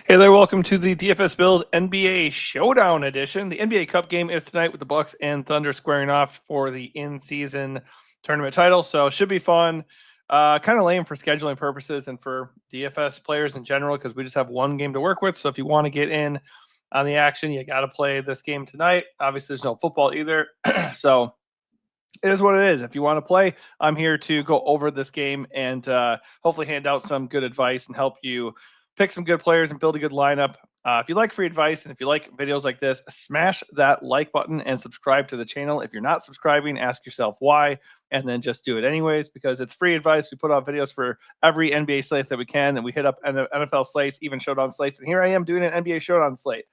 Hey there, welcome to the DFS Build NBA Showdown Edition. The NBA Cup game is tonight with the Bucks and Thunder squaring off for the in-season tournament title, so should be fun. Kind of lame for scheduling purposes and for DFS players in general because we just have one game to work with. So if you want to get in on the action, you got to play this game tonight. Obviously, there's no football either, so it is what it is. If you want to play, I'm here to go over this game and hopefully hand out some good advice and help you pick some good players and build a good lineup. If you like free advice and if you like videos like this, smash that like button and subscribe to the channel. If you're not subscribing, ask yourself why, and then just do it anyways because it's free advice. We put out videos for every NBA slate that we can, and we hit up NFL slates, even showdown slates. And here I am doing an NBA showdown slate.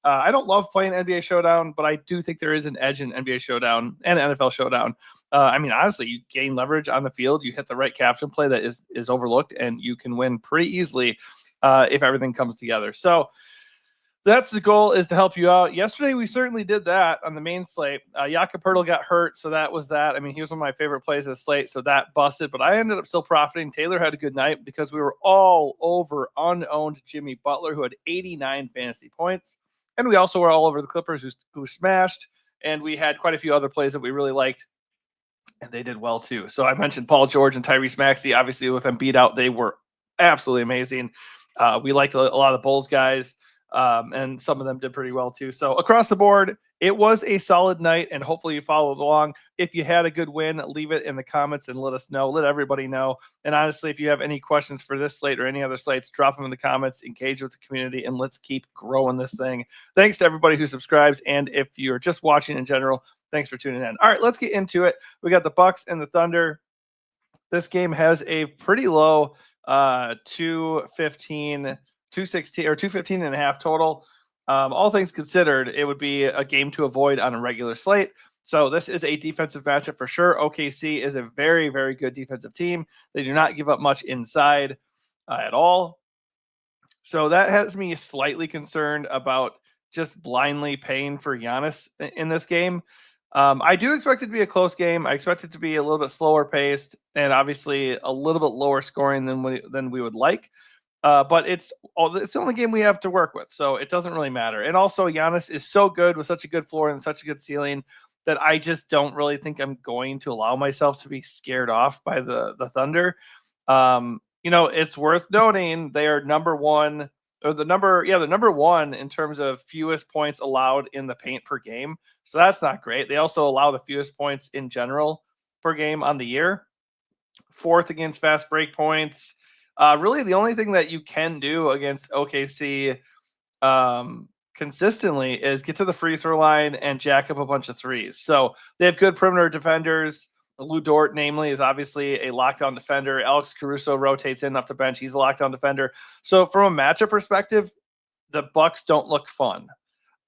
I don't love playing NBA Showdown, but I do think there is an edge in NBA Showdown and NFL Showdown. I mean, honestly, you gain leverage on the field. You hit the right captain play that is overlooked, and you can win pretty easily if everything comes together. So that's the goal, is to help you out. Yesterday, we certainly did that on the main slate. Jakob Poeltl got hurt, so that was that. I mean, he was one of my favorite plays of the slate, so that busted. But I ended up still profiting. Taylor had a good night because we were all over unowned Jimmy Butler, who had 89 fantasy points. And we also were all over the Clippers, who smashed. And we had quite a few other plays that we really liked, and they did well too. So I mentioned Paul George and Tyrese Maxey. Obviously, with them beat out, they were absolutely amazing. We liked a lot of the Bulls guys, and some of them did pretty well too. So across the board, it was a solid night, and hopefully you followed along. If you had a good win, leave it in the comments and let us know. Let everybody know. And honestly, if you have any questions for this slate or any other slates, drop them in the comments, engage with the community, and let's keep growing this thing. Thanks to everybody who subscribes, and if you're just watching in general, thanks for tuning in. All right, let's get into it. We got the Bucks and the Thunder. This game has a pretty low 215, 216, or 215 and a half total. All things considered, it would be a game to avoid on a regular slate. So this is a defensive matchup for sure. OKC is a very, very good defensive team. They do not give up much inside at all. So that has me slightly concerned about just blindly paying for Giannis in this game. I do expect it to be a close game. I expect it to be a little bit slower paced and obviously a little bit lower scoring than we would like. But it's the only game we have to work with, so it doesn't really matter. And also, Giannis is so good with such a good floor and such a good ceiling that I just don't really think I'm going to allow myself to be scared off by the Thunder. It's worth noting they are number one, or the number one in terms of fewest points allowed in the paint per game. So that's not great. They also allow the fewest points in general per game on the year. Fourth against fast break points. Really, the only thing that you can do against OKC consistently is get to the free throw line and jack up a bunch of threes. So they have good perimeter defenders. Lou Dort, namely, is obviously a lockdown defender. Alex Caruso rotates in off the bench. He's a lockdown defender. So from a matchup perspective, the Bucks don't look fun.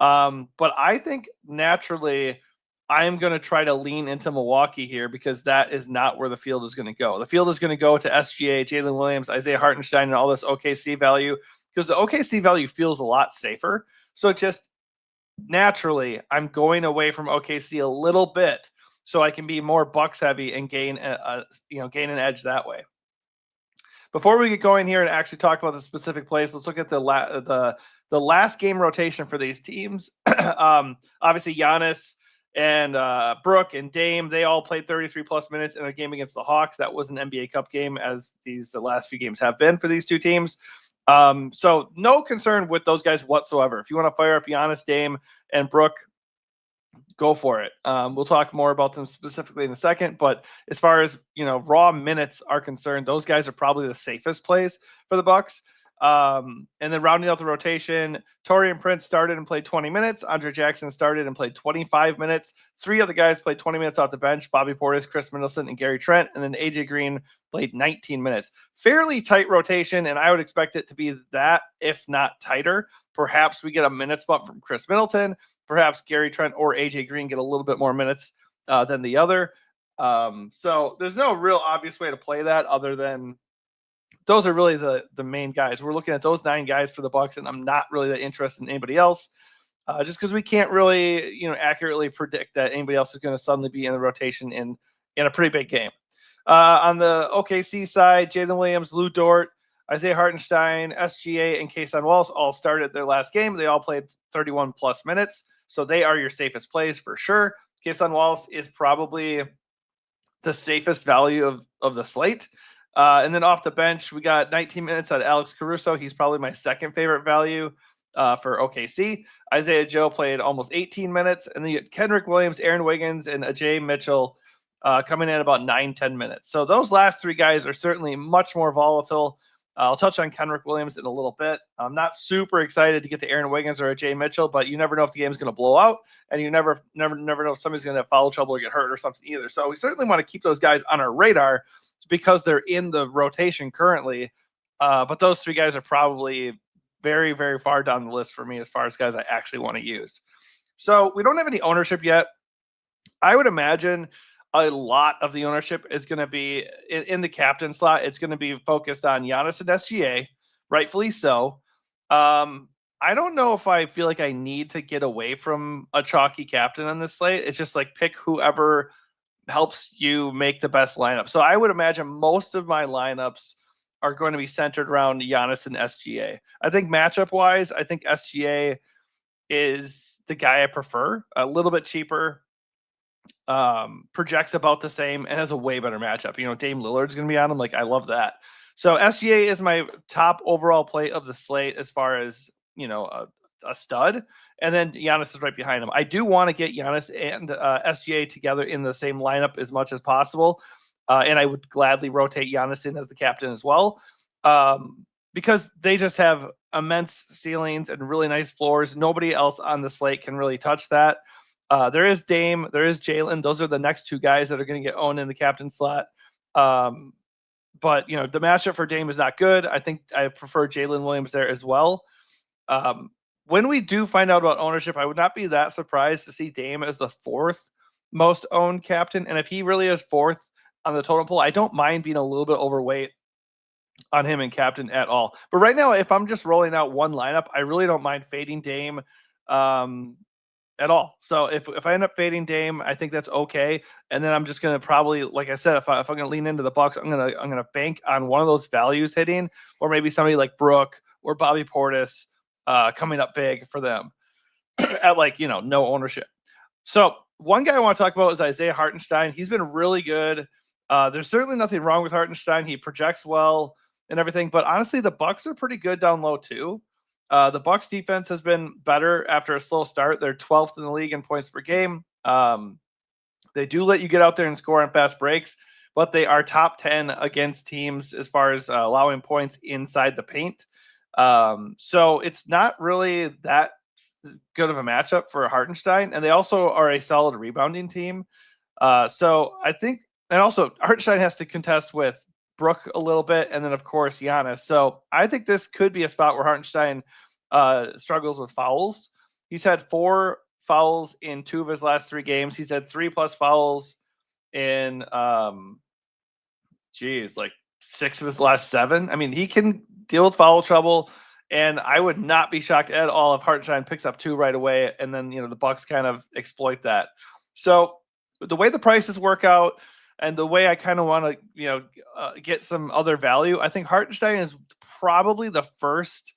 But I think naturally I am going to try to lean into Milwaukee here because that is not where the field is going to go. The field is going to go to SGA, Jalen Williams, Isaiah Hartenstein, and all this OKC value because the OKC value feels a lot safer. So just naturally, I'm going away from OKC a little bit so I can be more Bucks heavy and gain gain an edge that way. Before we get going here and actually talk about the specific plays, let's look at the last game rotation for these teams. Obviously, Giannis and Brooke and Dame, they all played 33 plus minutes in a game against the Hawks. That was an NBA Cup game, as the last few games have been for these two teams. So no concern with those guys whatsoever. If you want to fire up Giannis, Dame, and Brooke, go for it. We'll talk more about them specifically in a second, but as far as raw minutes are concerned, those guys are probably the safest plays for the Bucks. And then rounding out the rotation, Taurean Prince started and played 20 minutes. Andre Jackson started and played 25 minutes. Three other guys played 20 minutes off the bench: Bobby Portis, Chris Middleton, and Gary Trent. And then AJ Green played 19 minutes. Fairly tight rotation, and I would expect it to be that, if not tighter. Perhaps we get a minutes bump from Chris Middleton. Perhaps Gary Trent or AJ Green get a little bit more minutes than the other. So there's no real obvious way to play that other than those are really the main guys. We're looking at those 9 guys for the Bucks, and I'm not really that interested in anybody else, just because we can't really accurately predict that anybody else is going to suddenly be in the rotation in a pretty big game. On the OKC side, Jalen Williams, Lou Dort, Isaiah Hartenstein, SGA, and Kason Wallace all started their last game. They all played 31 plus minutes. So they are your safest plays for sure. Kason Wallace is probably the safest value of the slate. And then off the bench, we got 19 minutes at Alex Caruso. He's probably my second favorite value for OKC. Isaiah Joe played almost 18 minutes. And then you get Kendrick Williams, Aaron Wiggins, and Ajay Mitchell coming in about 9-10 minutes. So those last three guys are certainly much more volatile. I'll touch on Kendrick Williams in a little bit. I'm not super excited to get to Aaron Wiggins or Ajay Mitchell, but you never know if the game's going to blow out, and you never know if somebody's going to have foul trouble or get hurt or something either. So we certainly want to keep those guys on our radar because they're in the rotation currently. But those three guys are probably very, very far down the list for me as far as guys I actually want to use. So we don't have any ownership yet. I would imagine a lot of the ownership is going to be in the captain slot. It's going to be focused on Giannis and SGA, rightfully so. I don't know if I feel like I need to get away from a chalky captain on this slate. It's just like pick whoever helps you make the best lineup. So I would imagine most of my lineups are going to be centered around Giannis and SGA. I think matchup wise, I think SGA is the guy I prefer. A little bit cheaper, projects about the same, and has a way better matchup. You know, Dame Lillard's going to be on him. Like, I love that. So SGA is my top overall play of the slate as far as, you know, a stud. And then Giannis is right behind him. I do want to get Giannis and SGA together in the same lineup as much as possible. And I would gladly rotate Giannis in as the captain as well, because they just have immense ceilings and really nice floors. Nobody else on the slate can really touch that. There is Dame, there is Jalen. Those are the next two guys that are going to get owned in the captain slot. But, you know, the matchup for Dame is not good. I think I prefer Jalen Williams there as well. When we do find out about ownership, I would not be that surprised to see Dame as the fourth most owned captain. And if he really is fourth on the totem pole, I don't mind being a little bit overweight on him and captain at all. But right now, if I'm just rolling out one lineup, I really don't mind fading Dame at all. So if I end up fading Dame, I think that's okay. And then I'm just going to probably, like I said, if I'm going to lean into the Bucks, I'm going to bank on one of those values hitting, or maybe somebody like Brooke or Bobby Portis coming up big for them at, like, you know, no ownership. So one guy I want to talk about is Isaiah Hartenstein. He's been really good. There's certainly nothing wrong with Hartenstein. He projects well and everything, but honestly, the Bucks are pretty good down low too. The Bucks defense has been better after a slow start. They're 12th in the league in points per game. They do let you get out there and score on fast breaks, but they are top 10 against teams as far as allowing points inside the paint. So it's not really that good of a matchup for Hartenstein. And they also are a solid rebounding team. So I think, and also Hartenstein has to contest with Brooke a little bit, and then of course Giannis. So I think this could be a spot where Hartenstein struggles with fouls. He's had 4 fouls in 2 of his last 3 games. He's had 3+ fouls in like 6 of his last 7. I mean, he can deal with foul trouble, and I would not be shocked at all if Hartenstein picks up 2 right away, and then, you know, the Bucks kind of exploit that. So the way the prices work out, and the way I kind of want to, you know, get some other value, I think Hartenstein is probably the first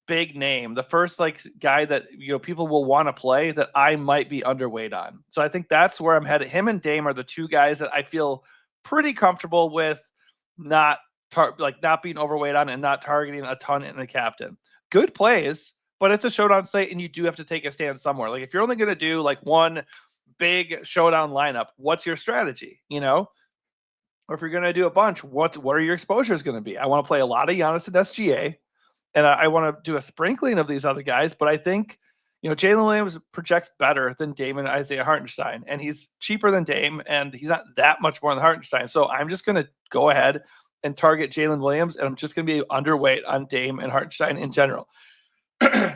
big name, the first like guy that, you know, people will want to play that I might be underweight on. So I think that's where I'm headed. Him and Dame are the 2 guys that I feel pretty comfortable with not being overweight on and not targeting a ton in the captain. Good plays, but it's a showdown slate, and you do have to take a stand somewhere. Like, if you're only going to do like one big showdown lineup, what's your strategy, you know? Or if you're going to do a bunch, what are your exposures going to be? I want to play a lot of Giannis and SGA, and I want to do a sprinkling of these other guys, but I think, you know, Jalen Williams projects better than Dame and Isaiah Hartenstein, and he's cheaper than Dame, and he's not that much more than Hartenstein. So I'm just going to go ahead and target Jalen Williams, and I'm just going to be underweight on Dame and Hartenstein in general.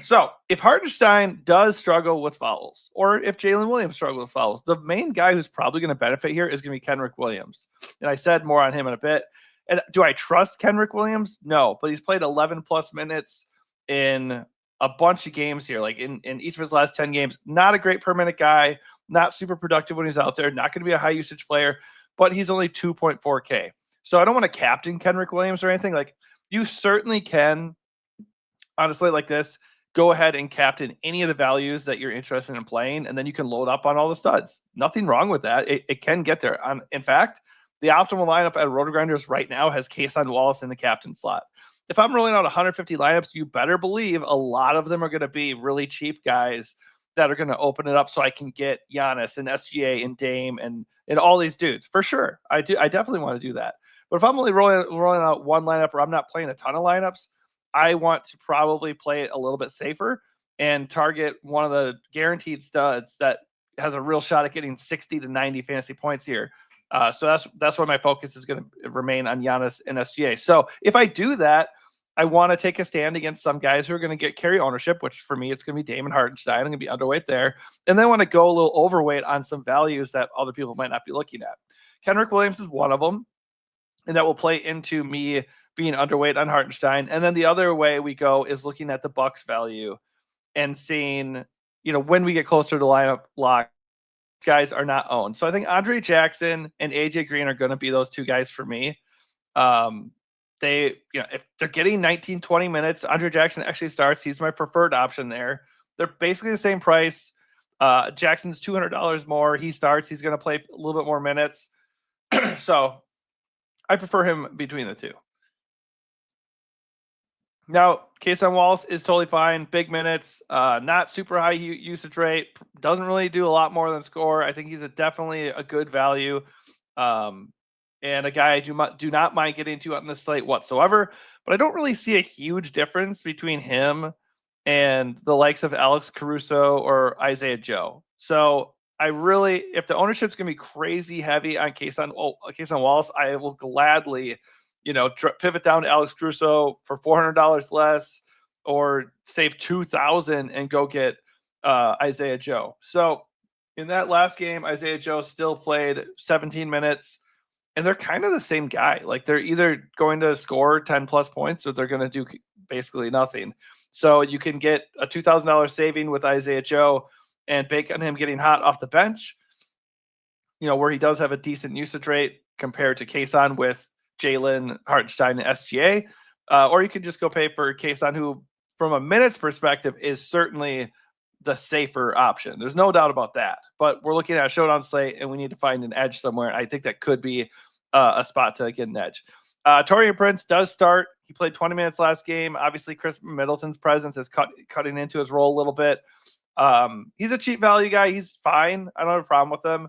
So if Hartenstein does struggle with fouls, or if Jalen Williams struggles with fouls, the main guy who's probably going to benefit here is going to be Kendrick Williams. And I said more on him in a bit. And do I trust Kendrick Williams? No, but he's played 11+ minutes in a bunch of games here, like in each of his last 10 games. Not a great per minute guy, not super productive when he's out there, not going to be a high usage player, but he's only 2.4K. So I don't want to captain Kendrick Williams or anything. Like, You certainly can, honestly, like this, go ahead and captain any of the values that you're interested in playing, and then you can load up on all the studs. Nothing wrong with that. It can get there. In fact, the optimal lineup at Roto Grinders right now has Kason Wallace in the captain slot. If I'm rolling out 150 lineups, you better believe a lot of them are going to be really cheap guys that are going to open it up so I can get Giannis and SGA and Dame and all these dudes for sure. I definitely want to do that. But if I'm only rolling out one lineup or I'm not playing a ton of lineups, I want to probably play it a little bit safer and target one of the guaranteed studs that has a real shot at getting 60 to 90 fantasy points here. So that's why my focus is going to remain on Giannis and SGA. So if I do that, I want to take a stand against some guys who are going to get carry ownership, which for me, it's going to be Damon Hartenstein. I'm going to be underweight there. And then I want to go a little overweight on some values that other people might not be looking at. Kenrich Williams is one of them. And that will play into me being underweight on Hartenstein. And then the other way we go is looking at the Bucks value and seeing, when we get closer to lineup lock, guys are not owned. So I think Andre Jackson and AJ Green are going to be those two guys for me. If they're getting 19, 20 minutes, Andre Jackson actually starts. He's my preferred option there. They're basically the same price. Jackson's $200 more. He starts. He's going to play a little bit more minutes. So I prefer him between the two. Now, Kason Wallace is totally fine. Big minutes, not super high usage rate. Doesn't really do a lot more than score. I think he's definitely a good value. And a guy I do not mind getting to on this slate whatsoever. But I don't really see a huge difference between him and the likes of Alex Caruso or Isaiah Joe. So if the ownership's going to be crazy heavy on Kason Wallace, I will gladly, pivot down to Alex Caruso for $400 less, or save $2,000 and go get Isaiah Joe. So in that last game, Isaiah Joe still played 17 minutes, and they're kind of the same guy. Like, they're either going to score 10 plus points or they're going to do basically nothing. So you can get a $2,000 saving with Isaiah Joe and bank on him getting hot off the bench, where he does have a decent usage rate compared to Kason with Jalen, Hartenstein, and SGA. Or you could just go pay for Kason, who, from a minutes perspective, is certainly the safer option. There's no doubt about that. But we're looking at a showdown slate, and we need to find an edge somewhere. I think that could be a spot to get an edge. Taurean Prince does start. He played 20 minutes last game. Obviously, Chris Middleton's presence is cutting into his role a little bit. He's a cheap value guy. He's fine. I don't have a problem with him.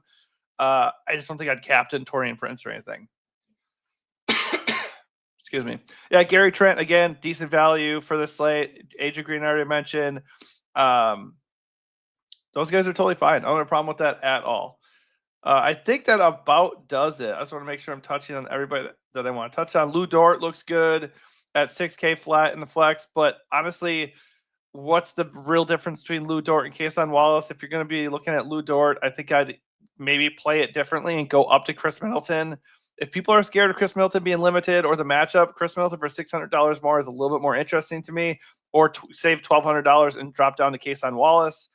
I just don't think I'd captain Taurean Prince or anything. Excuse me. Yeah, Gary Trent, again, decent value for this slate. AJ Green, I already mentioned. Those guys are totally fine. I don't have a problem with that at all. I think that about does it. I just want to make sure I'm touching on everybody that I want to touch on. Lou Dort looks good at 6K flat in the flex, but honestly, what's the real difference between Lou Dort and Kason Wallace? If you're going to be looking at Lou Dort, I think I'd maybe play it differently and go up to Chris Middleton. If people are scared of Chris Middleton being limited or the matchup, Chris Middleton for $600 more is a little bit more interesting to me. Or save $1,200 and drop down to Kason Wallace.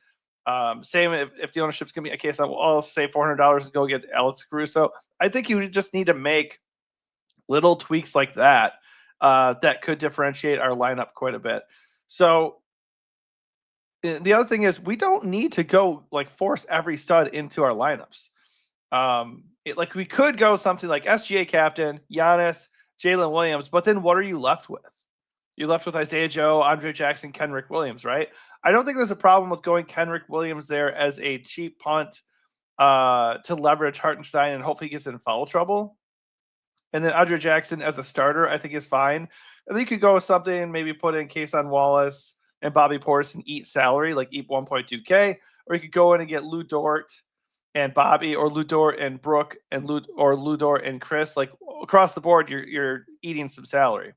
Same if the ownership's going to be a Kason Wallace, save $400 and go get Alex Caruso. I think you just need to make little tweaks like that that could differentiate our lineup quite a bit. So the other thing is, we don't need to go force every stud into our lineups. We could go something like SGA captain, Giannis, Jalen Williams, but then what are you left with? You're left with Isaiah Joe, Andre Jackson, Kenrich Williams, right? I don't think there's a problem with going Kenrich Williams there as a cheap punt to leverage Hartenstein and hopefully he gets in foul trouble. And then Andre Jackson as a starter, I think is fine. I think you could go with something, maybe put in Kason Wallace and Bobby Portis and eat salary, eat 1.2K. Or you could go in and get Lou Dort and Bobby, or Lou Dort and Brooke, and Lou Dort and Chris. Across the board, you're eating some salary.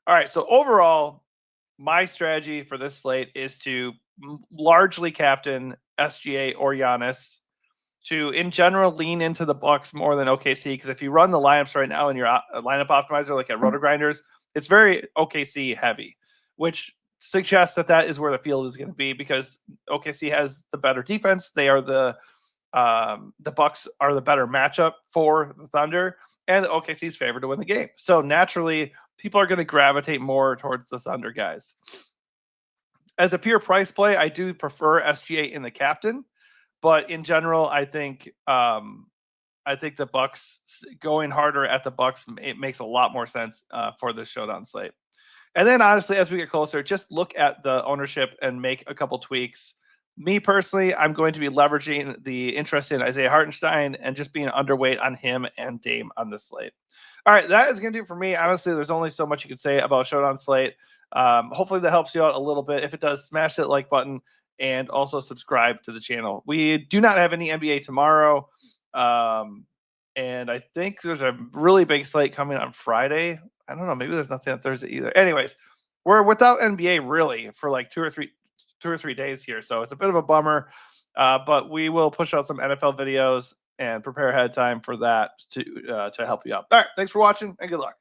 All right, so overall, my strategy for this slate is to largely captain SGA or Giannis, to, in general, lean into the Bucks more than OKC, because if you run the lineups right now in your lineup optimizer, like at Roto Grinders, it's very OKC heavy, which suggests that is where the field is going to be, because OKC has the better defense. They are the Bucks are the better matchup for the Thunder, and OKC is favored to win the game. So naturally, people are going to gravitate more towards the Thunder guys. As a pure price play, I do prefer SGA in the captain, but in general, I think the Bucks going harder at the Bucks, it makes a lot more sense for this showdown slate. And then honestly, as we get closer, just look at the ownership and make a couple tweaks. Me personally, I'm going to be leveraging the interest in Isaiah Hartenstein and just being underweight on him and Dame on this slate. All right, that is going to do it for me. Honestly, there's only so much you can say about showdown slate. Hopefully that helps you out a little bit. If it does, smash that like button and also subscribe to the channel. We do not have any NBA tomorrow. And I think there's a really big slate coming on Friday. I don't know. Maybe there's nothing on Thursday either. Anyways, we're without NBA really for like two or three days here. So it's a bit of a bummer. But we will push out some NFL videos and prepare ahead of time for that to help you out. All right. Thanks for watching and good luck.